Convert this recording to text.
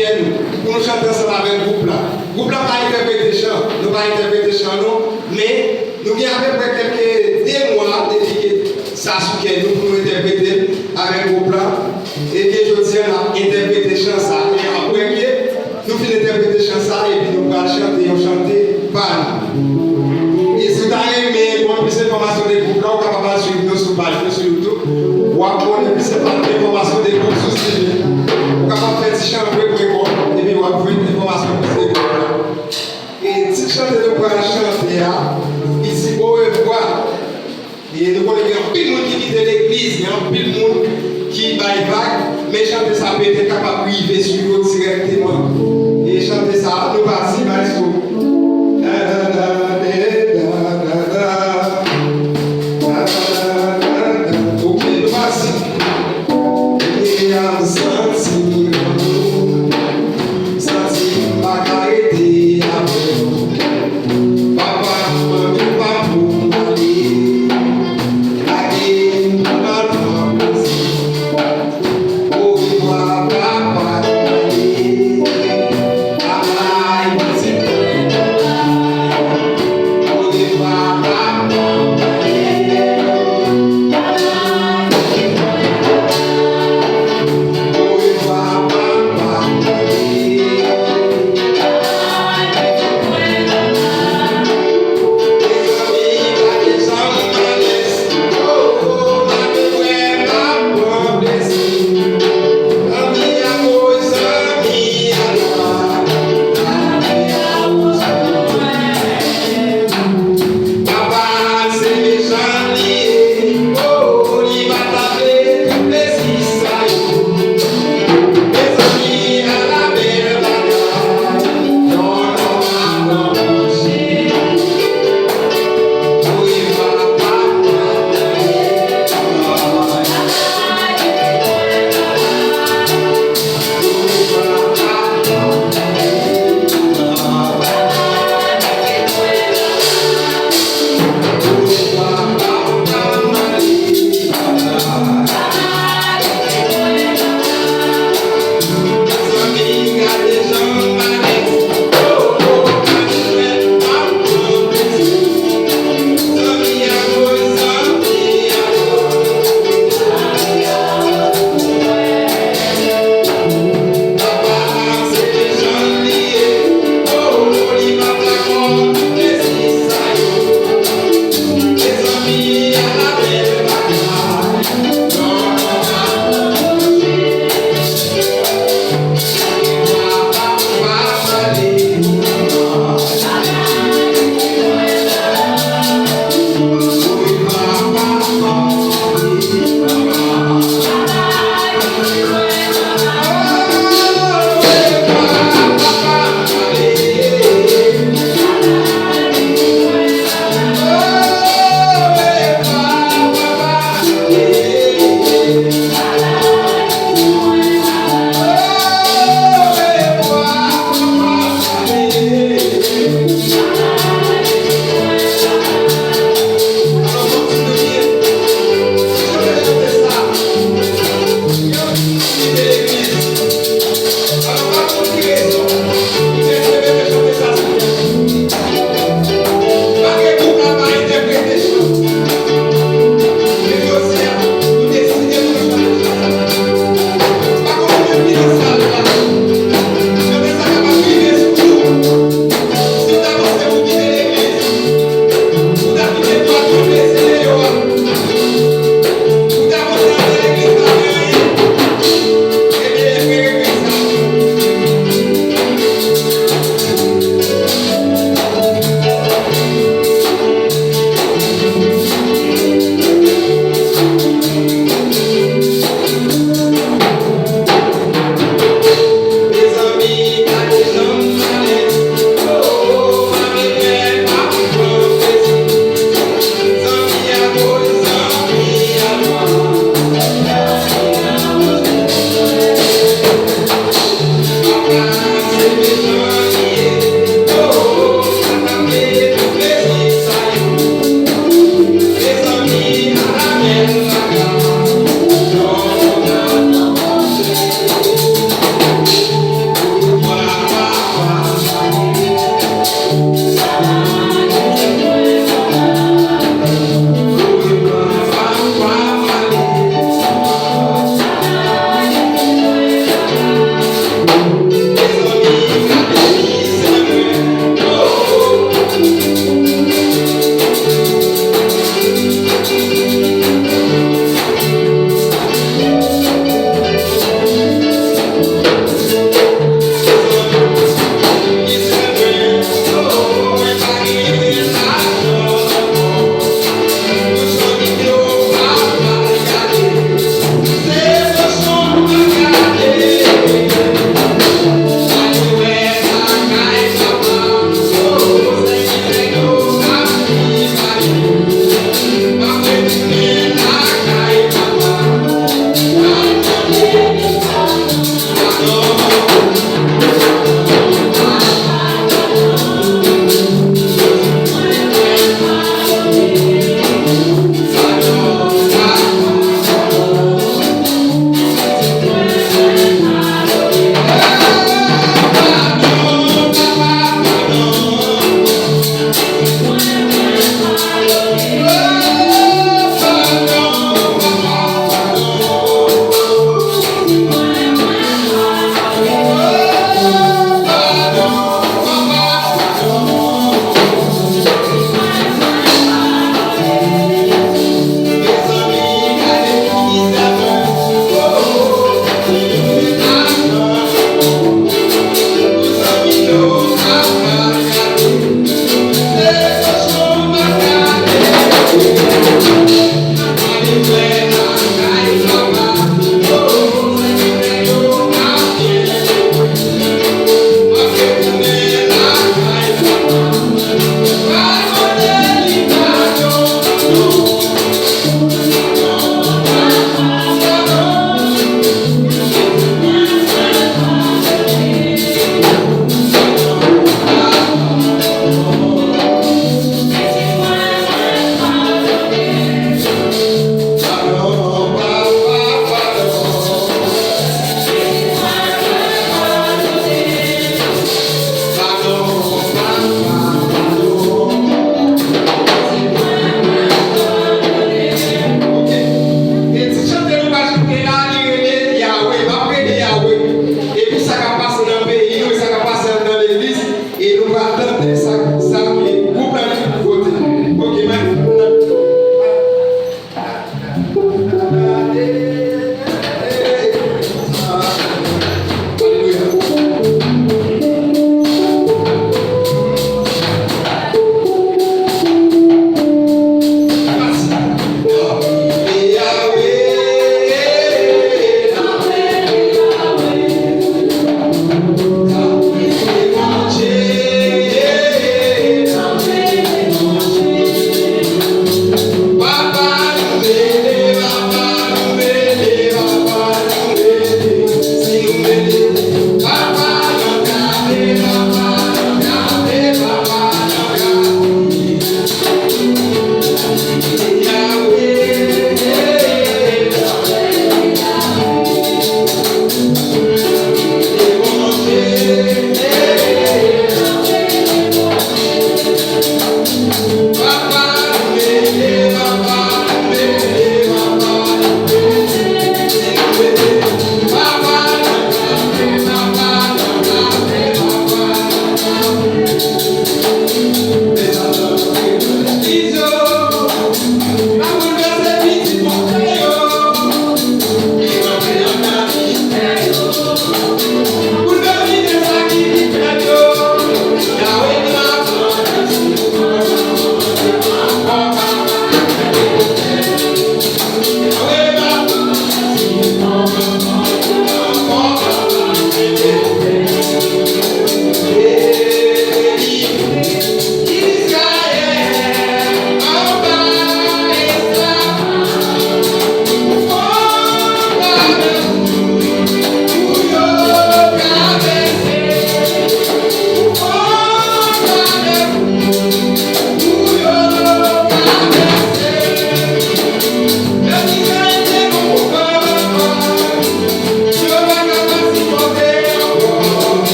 cœur pour nous chanter ensemble avec le groupe là. Le groupe là pas interpréter chant, nous pas interpréter chant non, mais nous avons à peu près quelques deux mois dédiés ça sur cœur nous pour nous interpréter avec le groupe là. Et bien je dis on a interprété chant ça et après nous finissons d'interpréter chant ça et puis nous allons chanter par nous. Et si vous avez aimé pour plus d'informations des groupes là, vous êtes capable de suivre nous sur page sur YouTube. Ou apprendre plus d'informations des groupes sur CV. Vous êtes capable de faire des chants pour école et puis vous avez des informations sur des groupes là. Et si chant de nous allons chanter ici au revoir. Et nous connaissons plus de monde qui quitte l'église, il y a plus de monde qui baille vague, mais chanter ça peut être capable de vivre sur eux directement.